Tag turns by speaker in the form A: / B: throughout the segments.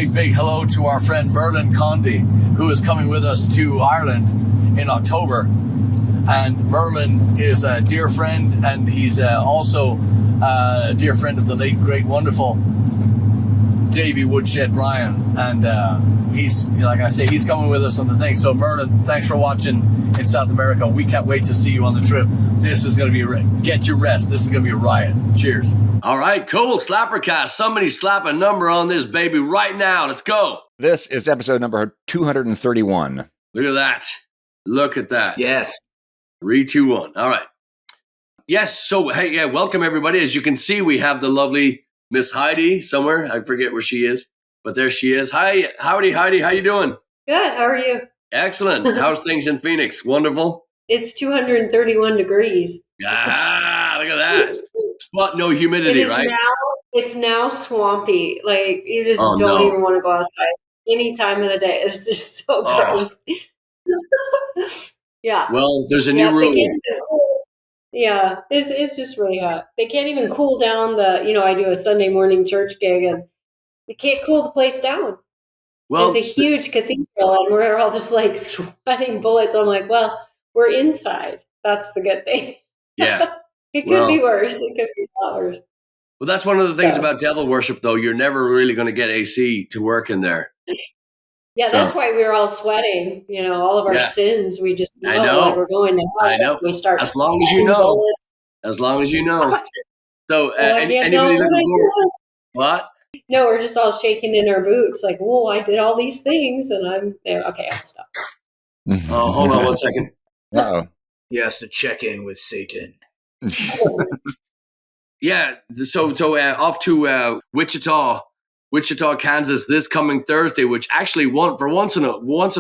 A: big hello to our friend Merlin Condi, who is coming with us to Ireland in October. And Merlin is a dear friend, and he's also a dear friend of the late, great, wonderful Davey Woodshed Bryan. And he's, like I say, he's coming with us on the thing. So Merlin, thanks for watching in South America. We can't wait to see you on the trip. This is going to be get your rest. This is going to be a riot. Cheers.
B: All right, cool. SlapperCast. Somebody slap a number on this baby right now. Let's go.
C: This is episode number 231.
B: Look at that. Look at that.
D: Yes.
B: 3, 2, 1. All right. Yes. So, hey, yeah, welcome everybody. As you can see, we have the lovely Miss Heide somewhere. I forget where she is, but there she is. Hi, howdy, Heidi. How you doing?
E: Good. How are you?
B: Excellent. How's things in Phoenix? Wonderful.
E: It's 231 degrees.
B: Ah, look at that. Spot no humidity, right?
E: It's now swampy. Like, you just don't even want to go outside any time of the day. It's just so gross. Yeah.
B: Well, there's a new rule.
E: Yeah, it's just really hot. They can't even cool down I do a Sunday morning church gig, and they can't cool the place down. Well, it's a huge cathedral, and we're all just like sweating bullets. I'm like, well, we're inside. That's the good thing.
B: Yeah.
E: It could be worse. It could be a lot worse.
B: Well, that's one of the things about devil worship, though. You're never really going to get AC to work in there.
E: Yeah, that's why we're all sweating. All of our sins. We just know, like we're going to hell.
B: I know.
E: We start
B: as long as you know. Bullets. As long as you know. So, anybody looking forward? What?
E: No, we're just all shaking in our boots, like, whoa, I did all these things, and I'm there. Okay, I'll stop.
B: Oh, hold on 1 second.
C: Uh-oh.
D: He has to check in with Satan.
B: Yeah, so off to Wichita, Kansas this coming Thursday, which actually for once in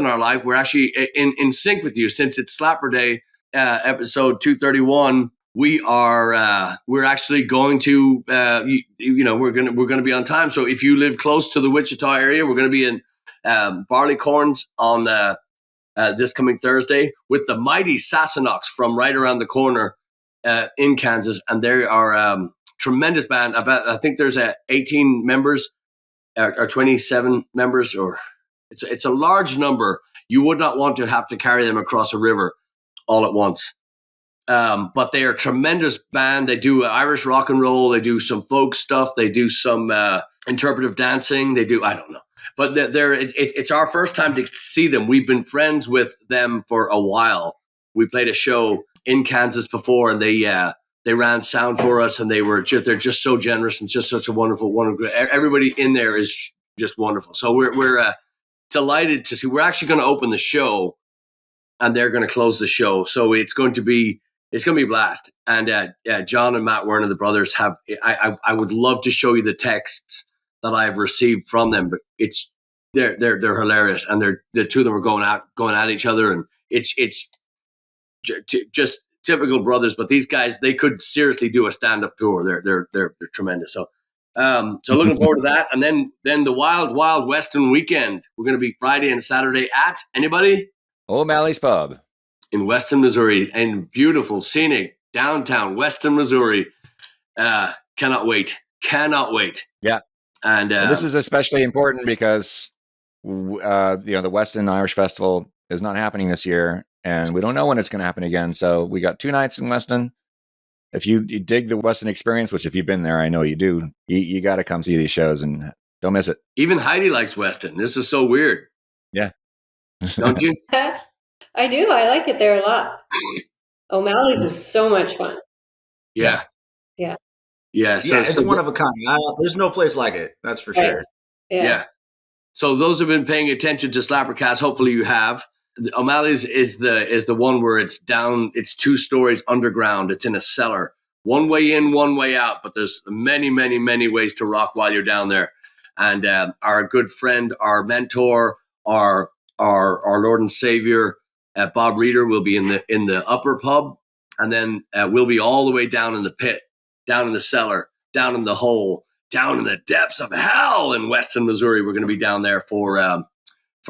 B: our life, we're actually in sync with you since it's Slapper Day, episode 231. We're actually going to we're going to be on time. So if you live close to the Wichita area, we're going to be in Barleycorns on this coming Thursday with the mighty Sassenachs from right around the corner in Kansas, and they are tremendous band. I think there's 18 members or 27 members, or it's a large number. You would not want to have to carry them across a river all at once. But they are a tremendous band. They do Irish rock and roll. They do some folk stuff. They do some interpretive dancing. They do, I don't know. But it's our first time to see them. We've been friends with them for a while. We played a show in Kansas before, and they ran sound for us, and they're just so generous and just such a wonderful. Everybody in there is just wonderful. So we're delighted to see. We're actually going to open the show, and they're going to close the show. So it's going to be a blast. And John and Matt Werner, the brothers, have. I would love to show you the texts that I've received from them, but they're hilarious, and the two of them are going at each other, and it's just typical brothers. But these guys, they could seriously do a stand-up tour. They're tremendous. So looking forward to that. And then the Wild Western weekend. We're going to be Friday and Saturday at anybody?
C: O'Malley's Pub
B: in Weston, Missouri, in beautiful, scenic downtown Weston, Missouri. Cannot wait.
C: Yeah.
B: And
C: this is especially important because the Weston Irish Festival is not happening this year, and we don't know when it's going to happen again. So we got 2 nights in Weston. If you dig the Weston experience, which if you've been there, I know you do, you got to come see these shows and don't miss it.
B: Even Heidi likes Weston. This is so weird.
C: Yeah.
B: Don't you?
E: I do. I like it there a lot. O'Malley's is so much fun.
B: Yeah.
E: Yeah.
B: Yeah. So
D: it's one of a kind. There's no place like it. That's for sure.
E: Yeah.
B: So those have been paying attention to SlapperCast. Hopefully you have. O'Malley's is the one where it's down. It's 2 stories underground. It's in a cellar. One way in, one way out. But there's many, many, many ways to rock while you're down there. And our good friend, our mentor, our Lord and Savior, Bob Reeder, will be in the upper pub, and then we'll be all the way down in the pit, down in the cellar, down in the hole, down in the depths of hell in Weston, Missouri. We're going to be down there for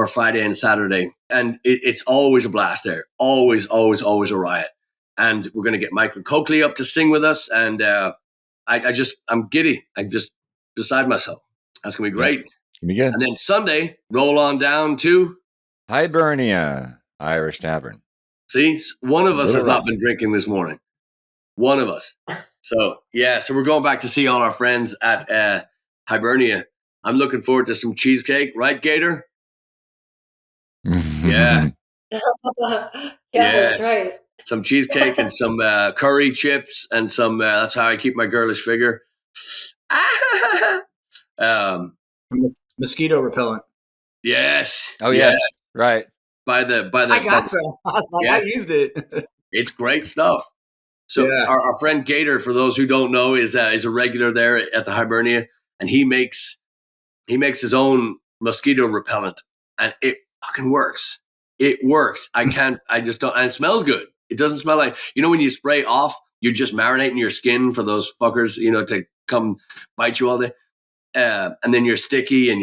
B: Friday and Saturday, and it's always a blast there. Always a riot. And we're going to get Michael Coakley up to sing with us, and I'm giddy. I'm just beside myself. That's going to be great.
C: Gonna be good.
B: And then Sunday, roll on down to
C: Hibernia Irish Tavern.
B: See, one of us
C: Little
B: has not
C: Rock.
B: been drinking this morning. One of us. So we're going back to see all our friends at Hibernia. I'm looking forward to some cheesecake, right, Gator? Yeah.
E: That's right.
B: Some cheesecake and some curry chips and some. That's how I keep my girlish figure.
D: Mosquito repellent.
B: Yes.
C: Oh yes, right.
B: By the.
D: I got some. I was like,
B: Yeah.
D: I used it.
B: It's great stuff. So our friend Gator, for those who don't know, is a regular there at the Hibernia, and he makes his own mosquito repellent, and it fucking works. It works. I just don't, and it smells good. It doesn't smell like, when you spray off, you're just marinating your skin for those fuckers, to come bite you all day, and then you're sticky and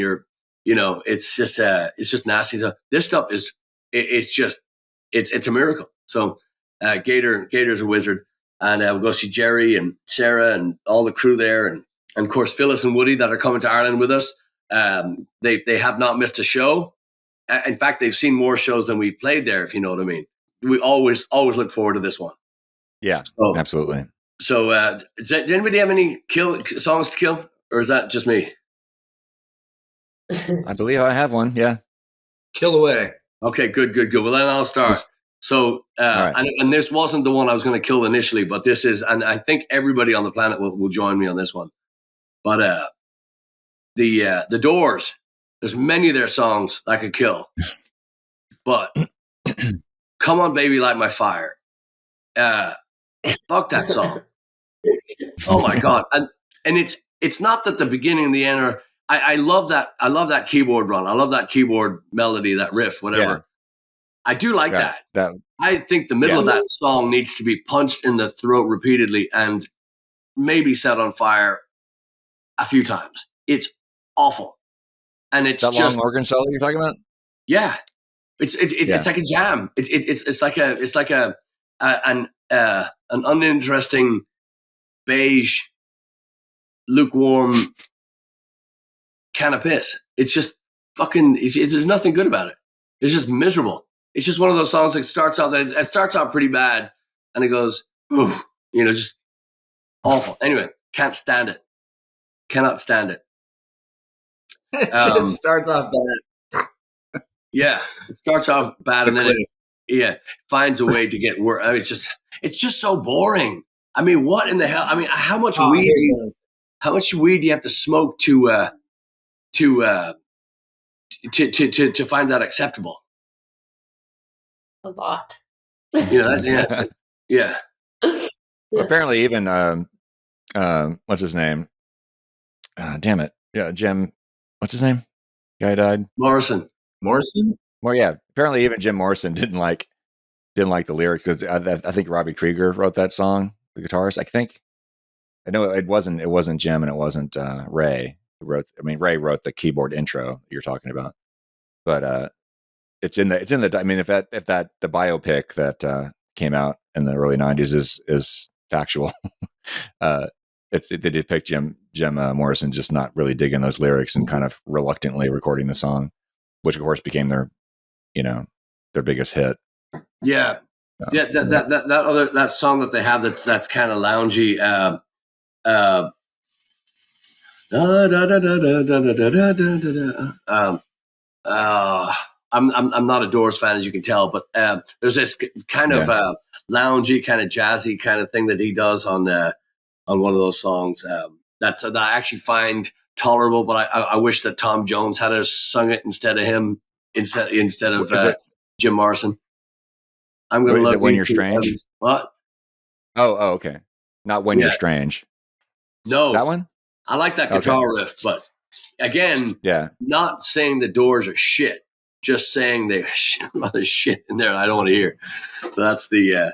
B: it's just nasty. So this stuff it's a miracle. So Gator's a wizard. And we'll go see Jerry and Sarah and all the crew there. And of course, Phyllis and Woody that are coming to Ireland with us. They have not missed a show. In fact, they've seen more shows than we've played there, if you know what I mean. We always look forward to this one.
C: Yeah, absolutely.
B: So did anybody have any songs to kill? Or is that just me?
C: I believe I have one. Yeah.
D: Kill away.
B: Okay, good. Well, then I'll start. So,
C: right.
B: and this wasn't the one I was going to kill initially, but this is, and I think everybody on the planet will join me on this one. But the Doors, there's many of their songs I could kill, but Come On Baby Light My Fire. Fuck that song. Oh my God. And it's not that the beginning and the end are, I love that keyboard run. I love that keyboard melody, that riff, whatever.
C: Yeah.
B: I do like that. I think the middle of that song needs to be punched in the throat repeatedly and maybe set on fire a few times. It's awful. And it's
C: that
B: just
C: long organ solo you're talking about?
B: Yeah. It's like a jam. It's like an uninteresting beige lukewarm can of piss. It's just fucking there's nothing good about it. It's just miserable. It's just one of those songs that starts out pretty bad and it goes, just awful. Anyway, can't stand it. Cannot stand it.
D: It just starts off bad.
B: Yeah, it starts off bad and then it finds a way to get worse. I mean, it's just so boring. I mean, what in the hell? I mean, how much weed do you have to smoke to find that acceptable?
E: A lot.
B: Yeah.
C: Apparently, even what's his name? Damn it! Yeah, Jim. What's his name? Guy died.
D: Morrison.
C: Well, yeah. Apparently, even Jim Morrison didn't like the lyrics because I think Robbie Krieger wrote that song, the guitarist. I think. I know it wasn't Jim and it wasn't Ray who wrote. I mean, Ray wrote the keyboard intro you're talking about, but it's in the. I mean, if the biopic that came out in the early '90s is factual, they depict Jim Morrison just not really digging those lyrics and kind of reluctantly recording the song, which of course became their biggest hit.
B: Yeah, that song that they have that's kind of loungy. I'm not a Doors fan, as you can tell, but there's this kind of loungy, kind of jazzy kind of thing that he does on one of those songs that I actually find tolerable. But I wish that Tom Jones had sung it instead of him, instead of Jim Morrison. I'm going to love
C: When You're Strange.
B: What?
C: Oh, okay. Not When You're Strange.
B: No,
C: that one.
B: I like that guitar riff, but again, not saying the Doors are shit. Just saying there's a lot of shit in there I don't want to hear. So that's the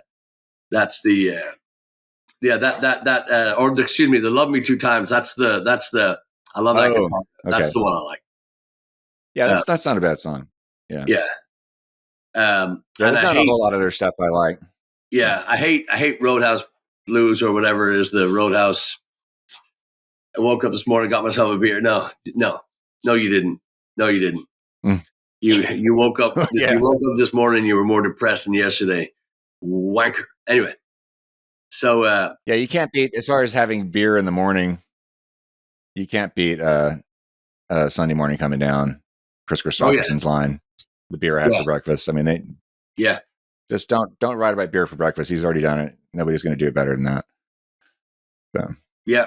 B: Love Me Two Times. That's the I love that guitar.
C: Okay.
B: That's the one I like.
C: Yeah, that's not a bad song. Yeah.
B: Yeah.
C: There's not a whole lot of their stuff I like.
B: Yeah, I hate Roadhouse Blues or whatever it is, the Roadhouse. I woke up this morning, got myself a beer. No. No, you didn't. No, you didn't.
C: Mm.
B: You woke up.
C: Yeah.
B: You woke up this morning. You were more depressed than yesterday. Wanker. Anyway, so
C: Yeah, you can't beat, as far as having beer in the morning, you can't beat Sunday morning coming down, Chris Christopherson's line, the beer I had for breakfast. I mean, they just don't write about beer for breakfast. He's already done it. Nobody's going to do it better than that. So
B: yeah.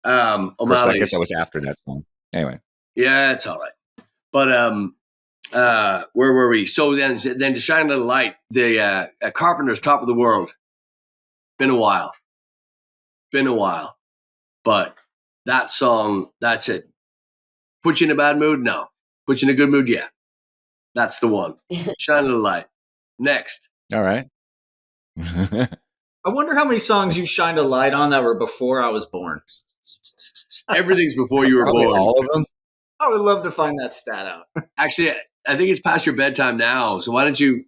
C: I
B: O'Malley's.
C: guess that was after that song. Anyway.
B: Yeah, it's all right. But where were we? So then to shine a little light, the Carpenter's Top of the World. Been a while. But that song, that's it. Put you in a bad mood? No. Put you in a good mood? Yeah. That's the one. Shine a little light. Next.
C: All right.
D: I wonder how many songs you've shined a light on that were before I was born.
B: Everything's before you were
C: Probably
B: born.
C: all of them.
D: I would love to find that stat out.
B: Actually, I think it's past your bedtime now. So why don't you?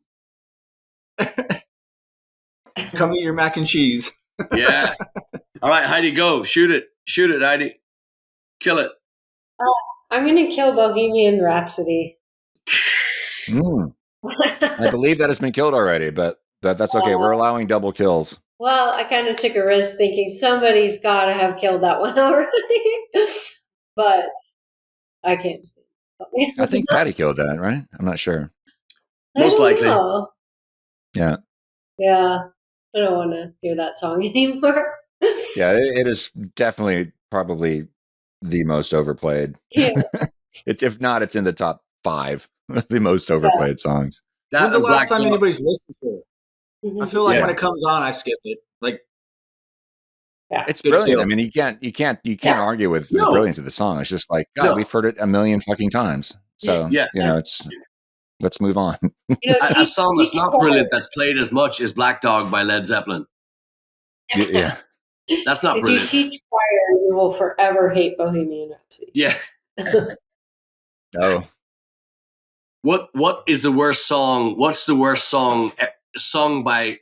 D: Come eat your mac and cheese.
B: Yeah. All right, Heidi, go. Shoot it, Heidi. Kill it.
E: I'm going to kill Bohemian Rhapsody.
C: I believe that has been killed already, but that's okay. We're allowing double kills.
E: Well, I kind of took a risk thinking somebody's got to have killed that one already. But I can't see.
C: I think Patty killed that, right? I'm not sure.
B: Most likely.
E: Know.
C: Yeah.
E: Yeah. I don't want to hear that song anymore.
C: Yeah, it is definitely probably the most overplayed.
E: Yeah.
C: If not, it's in the top 5 the most overplayed songs.
D: When's the last time anybody's listened to it?
E: Mm-hmm.
D: I feel like when it comes on, I skip it. Like,
C: it's brilliant. I mean, you can't argue with the brilliance of the song. It's just like, God, we've heard it a million fucking times. So let's move on.
B: A song that's not brilliant that's played as much is Black Dog by Led Zeppelin.
C: Yeah.
B: That's not brilliant.
E: If you teach choir, you will forever hate Bohemian Rhapsody.
B: Yeah.
C: Oh.
B: What is the worst song? What's the worst song sung by?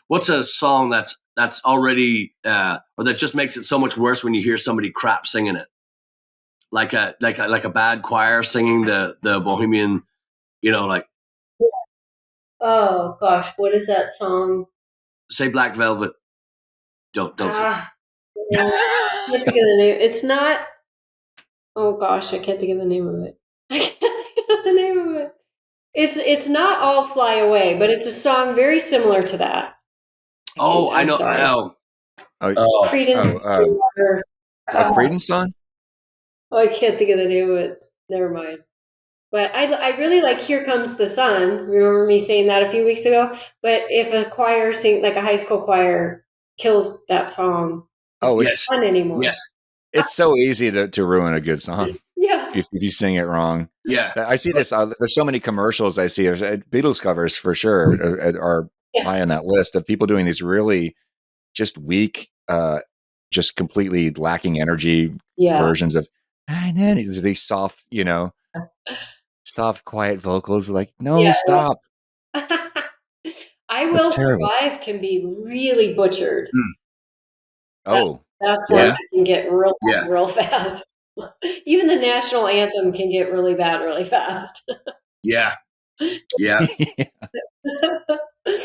B: What's a song that's already or that just makes it so much worse when you hear somebody crap singing it, like a bad choir singing the Bohemian, like.
E: Oh gosh, what is that song?
B: Say Black Velvet. Don't say.
E: I can't think of the name. It's not. Oh gosh, I can't think of the name of it. It's not All Fly Away, but it's a song very similar to that.
B: I know.
E: Sorry. Creedence.
C: A Creedence song?
E: Oh, I can't think of the name of it. Never mind. But I really like Here Comes the Sun. Remember me saying that a few weeks ago? But if a choir like a high school choir kills that song, it's not fun anymore.
B: Yes.
C: It's so easy to ruin a good song.
E: Yeah.
C: If you sing it wrong.
B: Yeah.
C: I see this. There's so many commercials I see of Beatles covers for sure are high on that list of people doing these really just weak, just completely lacking energy versions of, and then these soft, soft, quiet vocals. Like, no, stop.
E: I Will Survive can be really butchered. That's one that can get real fast. Even the national anthem can get really bad really fast.
B: Yeah. Yeah.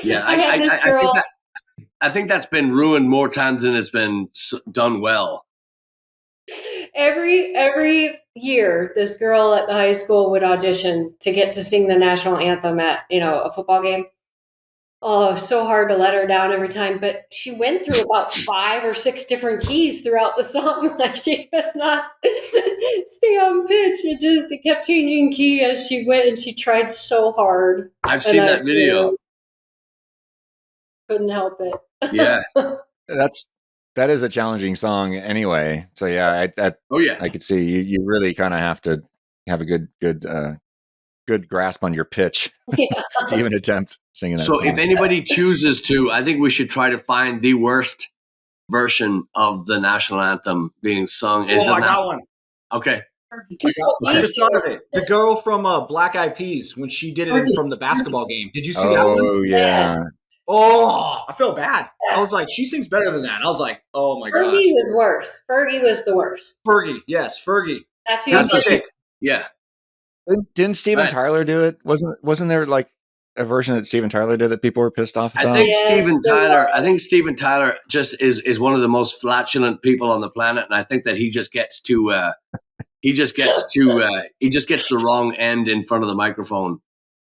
B: Yeah. I think that's been ruined more times than it's been done well.
E: Every year, this girl at the high school would audition to get to sing the national anthem at a football game. Oh, so hard to let her down every time. But she went through about 5 or 6 different keys throughout the song. Like, she could not stay on pitch. It kept changing key as she went, and she tried so hard.
B: I've seen that video.
E: Couldn't help it.
B: Yeah.
C: That is a challenging song anyway. So yeah, I could see you really kind of have to have a good grasp on your pitch to even attempt singing that song.
B: So if anybody chooses to, I think we should try to find the worst version of the national anthem being sung.
D: I got one.
B: Okay.
D: I just thought of it. The girl from Black Eyed Peas, when she did it from the basketball game. Did you see that one?
C: Oh, yeah.
E: Yes.
D: Oh, I felt bad. I was like, she sings better than that. I was like, oh my gosh.
E: Fergie was worse. Fergie was the worst.
D: Fergie, yes, Fergie.
E: That's who
B: That's
E: you
B: the chick. Yeah.
C: Didn't Steven
B: Right.
C: Tyler do it? Wasn't there like a version that Steven Tyler did that people were pissed off about?
B: I think
E: Yes,
B: Steven
E: there
B: Tyler.
E: was.
B: I think Steven Tyler just is one of the most flatulent people on the planet, and I think that he just gets to he just gets the wrong end in front of the microphone.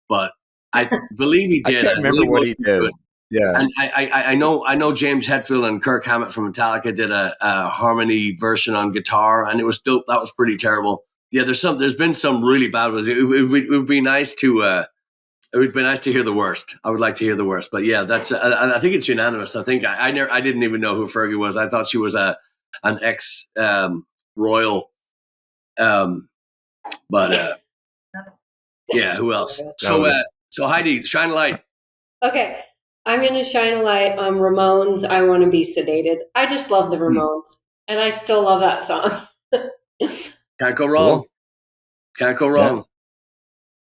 B: But I believe he
C: I
B: did.
C: can't remember what he did. Yeah.
B: And I know James Hetfield and Kirk Hammett from Metallica did a harmony version on guitar, and it was still that was pretty terrible. Yeah, there's been some really bad ones. It would be nice to hear the worst. I would like to hear the worst, but yeah, that's I think it's unanimous. I think I didn't even know who Fergie was. I thought she was an ex royal, but yeah, who else? So Heidi, shine a light.
E: Okay. I'm going to shine a light on Ramones. I Want to Be Sedated. I just love the Ramones, and I still love that song.
B: Can't go wrong.
C: Cool.
B: Can't go wrong.
C: Yeah.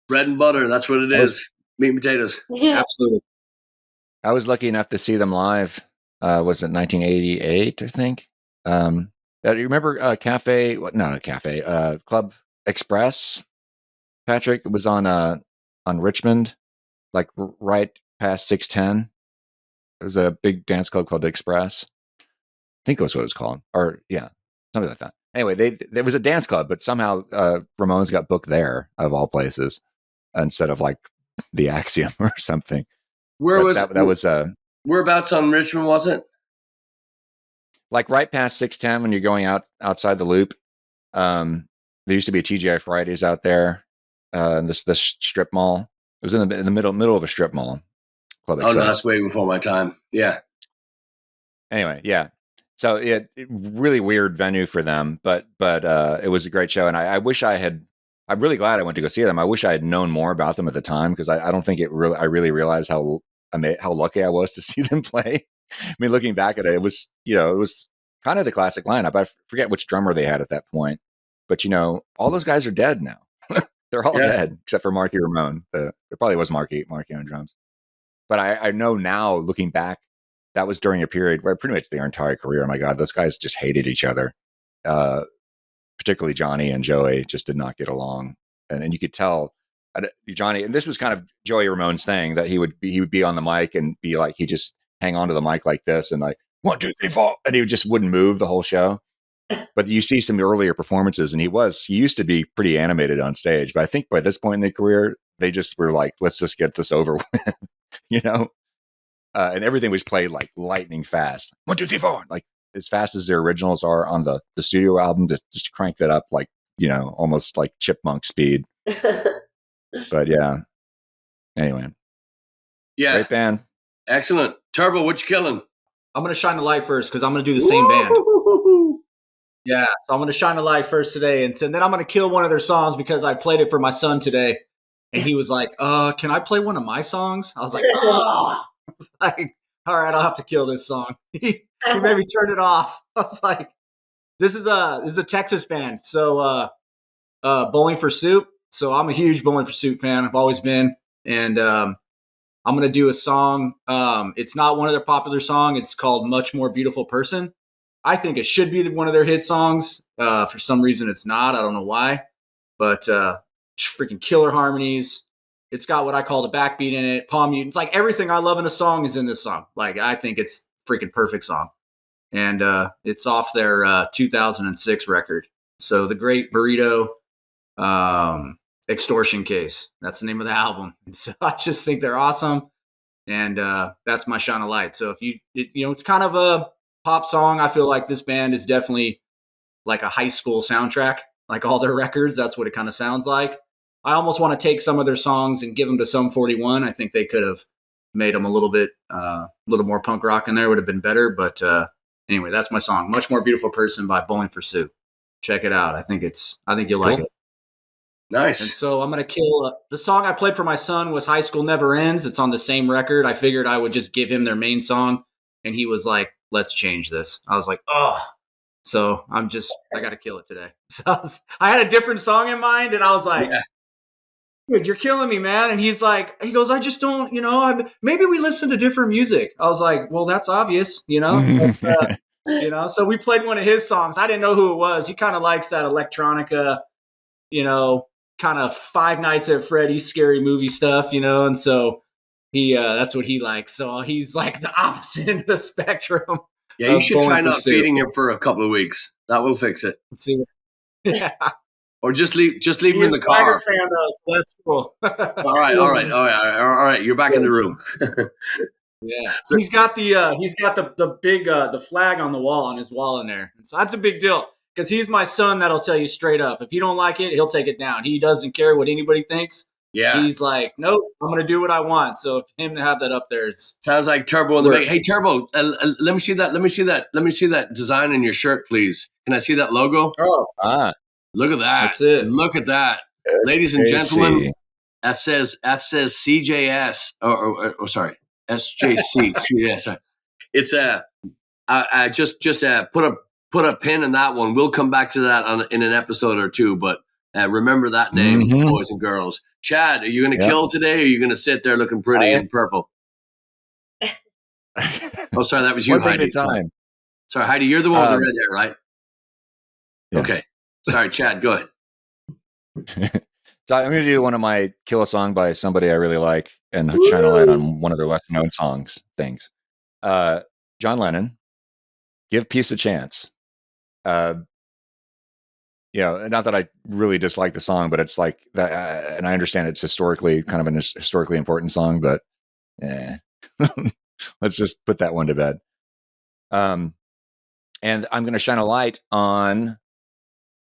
B: Bread and butter. That's what it is. Meat and potatoes.
E: Yeah.
D: Absolutely.
C: I was lucky enough to see them live. Was it 1988? I think. You remember Cafe? What? No, not a cafe. Club Express. Patrick, it was on Richmond, like right past 610. There was a big dance club called Express. I think that's what it was called, or yeah, something like that. Anyway, there was a dance club, but somehow Ramones got booked there of all places instead of like the Axiom or something.
B: Whereabouts on Richmond was it?
C: Like right past 610 when you're going outside the loop. There used to be a TGI Fridays out there. In this strip mall. It was in the middle of a strip mall. Club
B: Oh no, that's way before my time. Yeah.
C: Anyway, yeah. So really weird venue for them, but it was a great show, and I wish I had. I'm really glad I went to go see them. I wish I had known more about them at the time because I don't think I really realized how lucky I was to see them play. I mean, looking back at it, it was kind of the classic lineup. I forget which drummer they had at that point, but all those guys are dead now. They're all dead except for Marky Ramone. There probably was Marky on drums. But I know now, looking back, that was during a period where pretty much their entire career, oh my God, those guys just hated each other. Particularly Johnny and Joey just did not get along. And you could tell Johnny, and this was kind of Joey Ramone's thing, that he would be on the mic and be like, he just hang on to the mic like this and like, 1, 2, 3, 4. And he just wouldn't move the whole show. But you see some earlier performances, and he used to be pretty animated on stage. But I think by this point in their career, they just were like, let's just get this over with, and everything was played like lightning fast. 1, 2, 3, 4, like as fast as their originals are on the studio album. To just crank that up like almost like chipmunk speed. But yeah. Anyway.
B: Yeah.
C: Great band.
B: Excellent. Turbo, what you killing?
D: I'm going to shine the light first because I'm going to do the same band. Yeah, so I'm going to shine a light first today, and then I'm going to kill one of their songs because I played it for my son today, and he was like, can I play one of my songs? I was like, oh. I was like, all right, I'll have to kill this song. He made me turn it off. I was like, this is a Texas band, so Bowling for Soup. So I'm a huge Bowling for Soup fan. I've always been, and I'm going to do a song. It's not one of their popular songs. It's called Much More Beautiful Person. I think it should be one of their hit songs. For some reason, it's not. I don't know why. But freaking killer harmonies. It's got what I call the backbeat in it. Palm mute. It's like everything I love in a song is in this song. Like, I think it's freaking perfect song. And it's off their 2006 record. So The Great Burrito Extortion Case. That's the name of the album. And so I just think they're awesome. And that's my shine of light. So it's kind of a pop song. I feel like this band is definitely like a high school soundtrack, like all their records. That's what it kind of sounds like. I almost want to take some of their songs and give them to Sum 41. I think they could have made them a little more punk rock in there, would have been better. But anyway, that's my song, Much More Beautiful Person by Bowling for Soup. Check it out. I think you'll like it.
B: Nice.
D: And so I'm going to kill the song I played for my son was High School Never Ends. It's on the same record. I figured I would just give him their main song. And he was like, let's change this. I was like, oh, so I got to kill it today. So I had a different song in mind, and I was like, dude, you're killing me, man. And he goes, I just don't, maybe we listen to different music. I was like, well, that's obvious, You know, so we played one of his songs. I didn't know who it was. He kind of likes that electronica, you know, kind of Five Nights at Freddy's scary movie stuff, you know, and so he that's what he likes. So he's like the opposite end of the spectrum.
B: Yeah, you should try not
D: Sue.
B: feeding him for a couple of weeks. That will fix it.
D: Let's see. Yeah.
B: Or just leave him in the car.
D: Blaggards fan though, so that's cool.
B: All right. You're back in the room.
D: Yeah,
B: So
D: he's got the big the flag on the wall on his wall in there, and so that's a big deal because he's my son. That'll tell you straight up. If you don't like it, he'll take it down. He doesn't care what anybody thinks.
B: yeah,
D: He's like, nope, I'm gonna do what I want. So for him to have that up there is
B: sounds like Turbo in the make. Hey, Turbo, let me see that. Let me see that design in your shirt, please. Can I see that logo? Look at that.
D: That's it.
B: Look at that, ladies and gentlemen. That says CJS or sorry. SJC. Yeah, sorry. It's just put a pin in that one. We'll come back to that in an episode or two. But remember that name, boys and girls. Chad, are you going to kill today? Or are you going to sit there looking pretty in purple? Oh, sorry, that was you, Heide.
C: Time.
B: Sorry, Heide, you're the one with the red hair, right?
C: Yeah.
B: Okay. Sorry, Chad. Go ahead.
C: So I'm going to do one of my kill a song by somebody I really like and shine a light on one of their lesser known things. John Lennon, Give Peace a Chance. Not that I really dislike the song, but it's like that, and I understand it's historically kind of an historically important song, but let's just put that one to bed. And I'm going to shine a light on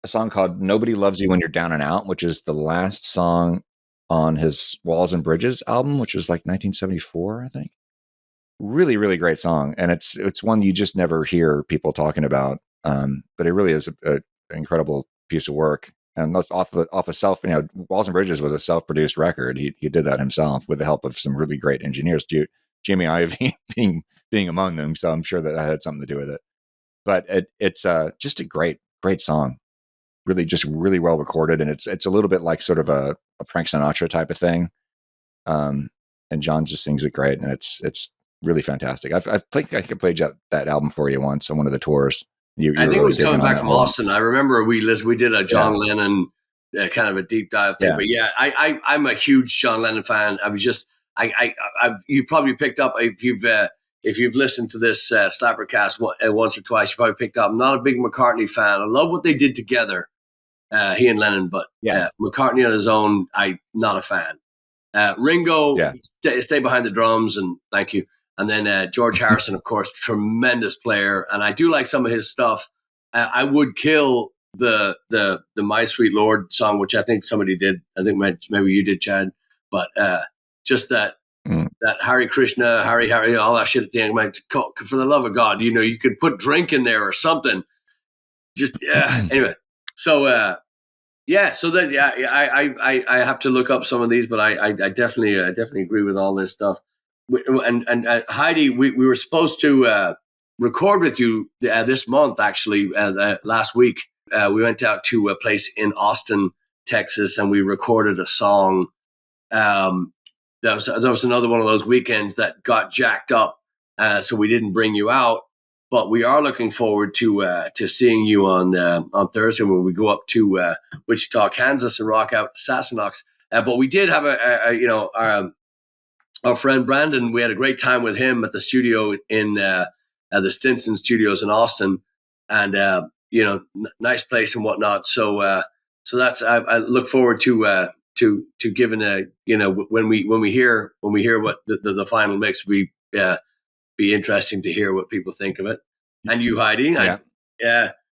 C: a song called Nobody Loves You When You're Down and Out, which is the last song on his Walls and Bridges album, which was like 1974, I think. Really, really great song. And it's one you just never hear people talking about. But it really is an incredible piece of work. And that's off a self, Walls and Bridges was a self-produced record. He did that himself with the help of some really great engineers, Jimmy Iovine being among them. So I'm sure that had something to do with it. But it's just a great song. Really, just really well recorded, and it's a little bit like sort of a Frank Sinatra type of thing. And John just sings it great, and it's really fantastic. I think I could play that album for you once on one of the tours. I think
B: it was coming back from Austin. I remember we did a John Lennon kind of a deep dive thing. Yeah. But yeah, I'm a huge John Lennon fan. I was just you probably picked up if you've listened to this SlapperCast once or twice, you probably picked up. I'm not a big McCartney fan. I love what they did together, he and Lennon, but McCartney on his own, I'm not a fan. Ringo, stay behind the drums, and thank you. And then George Harrison, of course, tremendous player, and I do like some of his stuff. I would kill the My Sweet Lord song, which I think somebody did. I think maybe you did, Chad. But just that Hare Krishna, Hare, all that shit at the end. Like, for the love of God, you could put drink in there or something. Just anyway. So so that I have to look up some of these, but I definitely agree with all this stuff. And Heide, we were supposed to record with you this month. Actually, last week we went out to a place in Austin, Texas, and we recorded a song. That was another one of those weekends that got jacked up, so we didn't bring you out. But we are looking forward to seeing you on Thursday when we go up to Wichita, Kansas, and rock out Sassenachs. But we did have our friend Brandon. We had a great time with him at the studio in the Stinson Studios in Austin, and nice place and whatnot. So that's I look forward to giving when we hear what the final mix will be interesting to hear what people think of it. And you, Heide,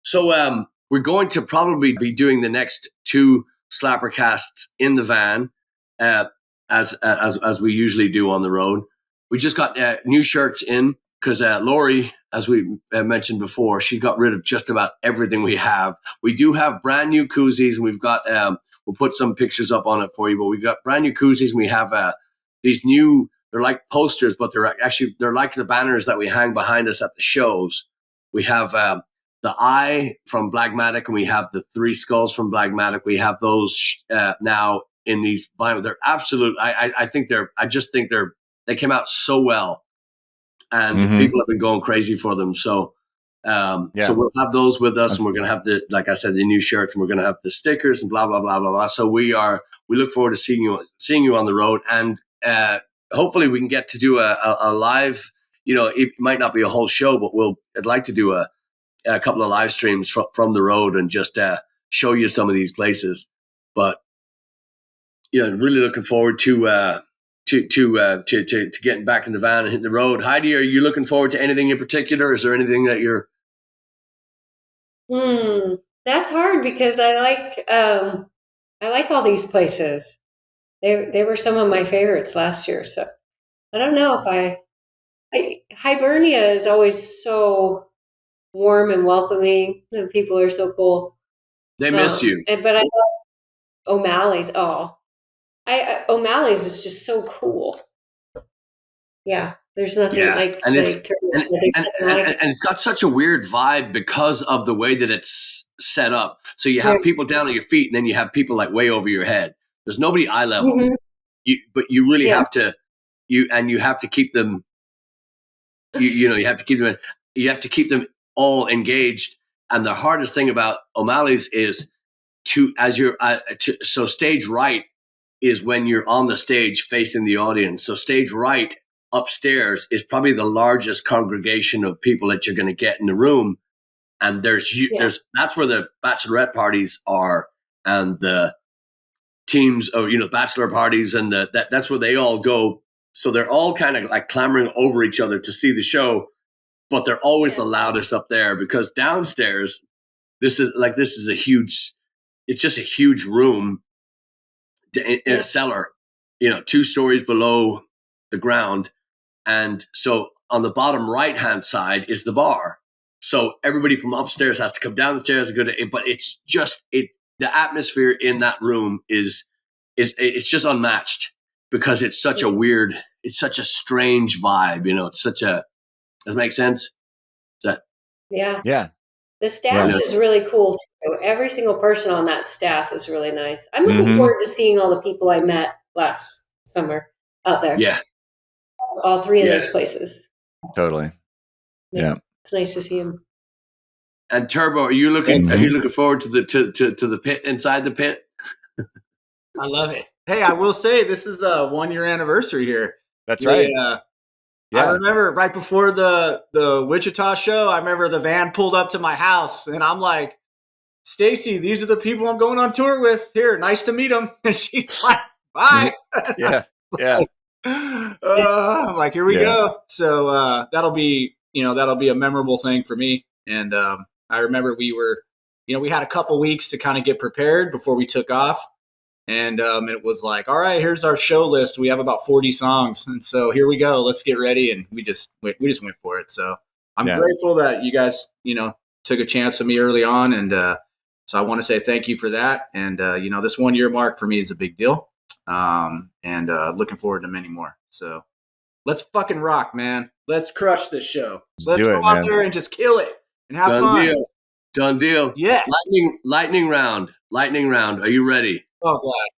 B: so we're going to probably be doing the next two SlapperCasts in the van, as we usually do on the road. We just got new shirts in because Lori, as we mentioned before, she got rid of just about everything we have. We do have brand new koozies, and we've got we'll put some pictures up on it for you, but we've got brand new koozies, and we have these new, they're like posters, but they're like the banners that we hang behind us at the shows. We have the eye from Blagmatic, and we have the three skulls from Blagmatic. We have those now in these vinyl. They're absolute. I just think they came out so well, and people have been going crazy for them. So So we'll have those with us, and we're going to have like I said, the new shirts, and we're going to have the stickers and blah, blah, blah, blah, blah. So we look forward to seeing you on the road, and hopefully we can get to do a live, it might not be a whole show, but I'd like to do a couple of live streams from the road and just show you some of these places. But, really looking forward to getting back in the van and hitting the road. Heidi, are you looking forward to anything in particular? Is there anything that you're...
E: That's hard because I like all these places. They were some of my favorites last year, so I don't know if Hibernia is always so warm and welcoming. The people are so cool.
B: They miss you.
E: But I love O'Malley's. O'Malley's is just so cool. Yeah, there's nothing like
B: it's got such a weird vibe because of the way that it's set up. So you have people down on your feet, and then you have people like way over your head. There's nobody eye level. Mm-hmm. But you really have to you have to keep them. You have to keep them all engaged. And the hardest thing about O'Malley's is so stage right is when you're on the stage facing the audience. So stage right upstairs is probably the largest congregation of people that you're going to get in the room. And that's where the bachelorette parties are, and the teams of, bachelor parties, and that's where they all go. So they're all kind of like clamoring over each other to see the show, but they're always the loudest up there, because downstairs, it's just a huge room in a cellar, 2 stories below the ground. And so on the bottom right-hand side is the bar. So everybody from upstairs has to come down the stairs and go to, but it's just, the atmosphere in that room is just unmatched, because it's such it's such a strange vibe, it's such a, does it make sense?
E: Yeah. The staff is really cool too. Every single person on that staff is really nice. I'm looking forward to seeing all the people I met last summer out there.
B: Yeah.
E: All 3 of those places.
C: Totally. Yeah.
E: It's nice to see them.
B: And Turbo, are you looking forward to the pit, inside the pit?
D: I love it. Hey, I will say this is a 1-year anniversary here.
C: That's right.
D: I remember right before the Wichita show, I remember the van pulled up to my house, and I'm like, Stacy, these are the people I'm going on tour with. Here, nice to meet them. And she's like, bye.
C: Yeah.
D: I'm like, here we go. So that'll be a memorable thing for me. And I remember we had a couple weeks to kind of get prepared before we took off. And it was like, all right, here's our show list. We have about 40 songs. And so here we go. Let's get ready. And we just went for it. So I'm grateful that you guys, took a chance on me early on. And so I want to say thank you for that. And, this 1-year mark for me is a big deal. And looking forward to many more. So let's fucking rock, man. Let's crush this show. Let's go out there and just kill it and have fun.
B: Done deal.
D: Yes.
B: Lightning round. Are you ready?
D: Oh God.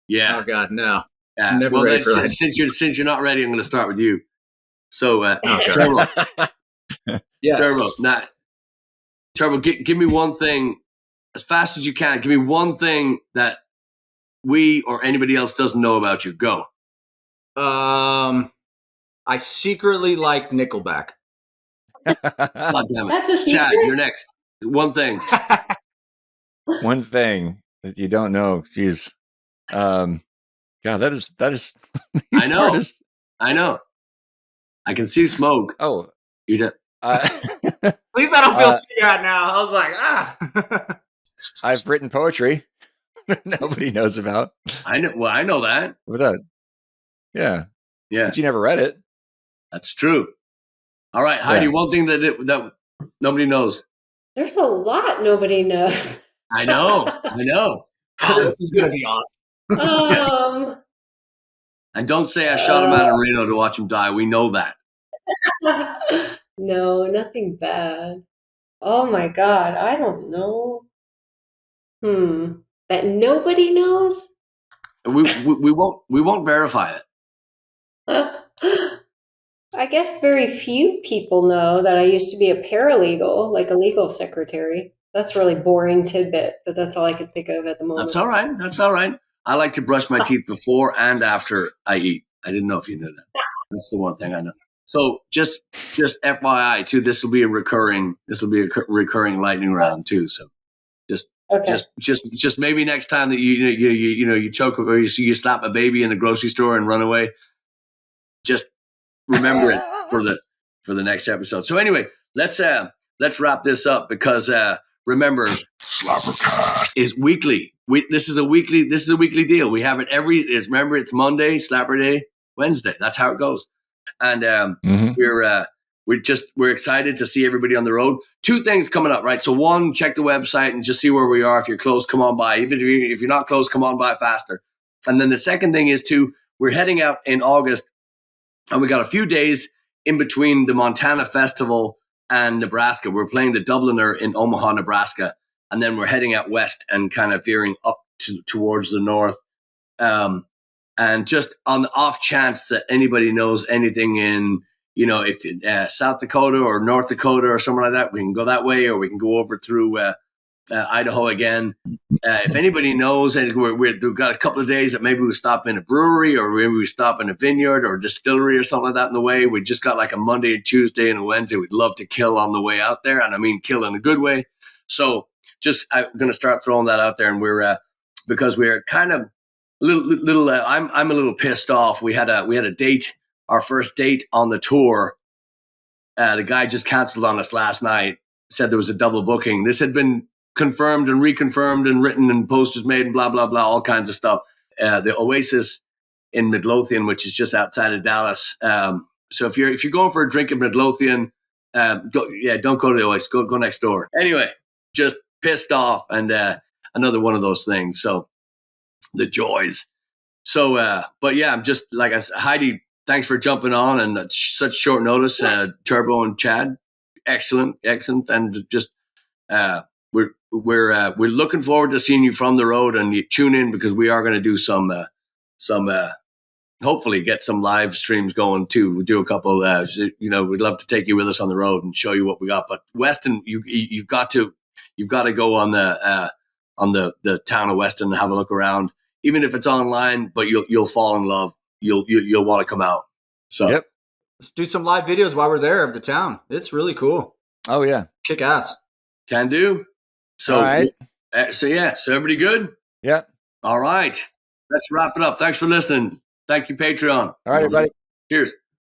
B: Yeah.
D: Oh God, no.
B: Never ready for that. Since you're not ready, I'm going to start with you. So, Turbo.
D: Yes.
B: Turbo. Give me one thing, as fast as you can. Give me one thing that we or anybody else doesn't know about you. Go.
D: I secretly like Nickelback.
B: God damn it.
E: That's a secret.
B: Chad, you're next. One thing.
C: One thing that you don't know. Jeez. God, that is
B: I know. Hardest. I know. I can see smoke.
C: Oh.
B: You did.
D: At least I don't feel too bad now. I was like,
C: I've written poetry nobody knows about.
B: I know. Well, I know that.
C: With that. Yeah.
B: Yeah.
C: But you never read it.
B: That's true. All right, Heidi, one thing that nobody knows.
E: There's a lot nobody knows.
B: I know.
D: Oh, this is going to be awesome.
B: And don't say I shot a man in Reno to watch him die. We know that.
E: No, nothing bad. Oh my God, I don't know. That nobody knows?
B: We won't verify it.
E: I guess very few people know that I used to be a paralegal, like a legal secretary. That's a really boring tidbit, but that's all I can think of at the moment.
B: That's all right. That's all right. I like to brush my teeth before and after I eat. I didn't know if you knew that. That's the one thing I know. So just FYI too, this will be a recurring lightning round too. So just maybe next time that you choke or you slap a baby in the grocery store and run away, just remember it for the next episode. So anyway, let's wrap this up because remember, SlapperCast is weekly. This is a weekly deal. We have it remember it's Monday, Slapper Day, Wednesday. That's how it goes. And we're excited to see everybody on the road. Two things coming up, right? So one, check the website and just see where we are. If you're close, come on by. Even if you're not close, come on by faster. And then the second thing is we're heading out in August, and we got a few days in between the Montana Festival and Nebraska. We're playing the Dubliner in Omaha, Nebraska, and then we're heading out west and kind of veering up towards the north. And just on the off chance that anybody knows anything in, if South Dakota or North Dakota or somewhere like that, we can go that way, or we can go over through Idaho again. If anybody knows, and we've got a couple of days that maybe we stop in a brewery, or maybe we stop in a vineyard or a distillery or something like that in the way. We just got like a Monday, and Tuesday, and a Wednesday. We'd love to kill on the way out there, and I mean kill in a good way. So I'm going to start throwing that out there, and we're because we're kind of little. I'm a little pissed off. We had a date, our first date on the tour. The guy just canceled on us last night. Said there was a double booking. This had been confirmed and reconfirmed and written and posters made and blah blah blah, all kinds of stuff. The Oasis in Midlothian, which is just outside of Dallas. So if you're going for a drink in Midlothian, don't go to the Oasis. Go next door. Anyway, just pissed off, and another one of those things. So the joys. So, but yeah, I'm just like I said, Heide, thanks for jumping on and at such short notice. Turbo and Chad, excellent, and just we're looking forward to seeing you from the road, and you tune in because we are going to do some hopefully get some live streams going too. We'll do a couple. We'd love to take you with us on the road and show you what we got. But Weston, you've got to go on the town of Weston and have a look around. Even if it's online, but you'll fall in love. You'll want to come out. So
C: yep.
D: Let's do some live videos while we're there of the town. It's really cool.
C: Oh yeah,
D: kick ass.
B: Can do. So
C: all right.
B: So everybody good?
C: Yeah.
B: All right. Let's wrap it up. Thanks for listening. Thank you, Patreon.
C: All right, everybody.
B: Cheers.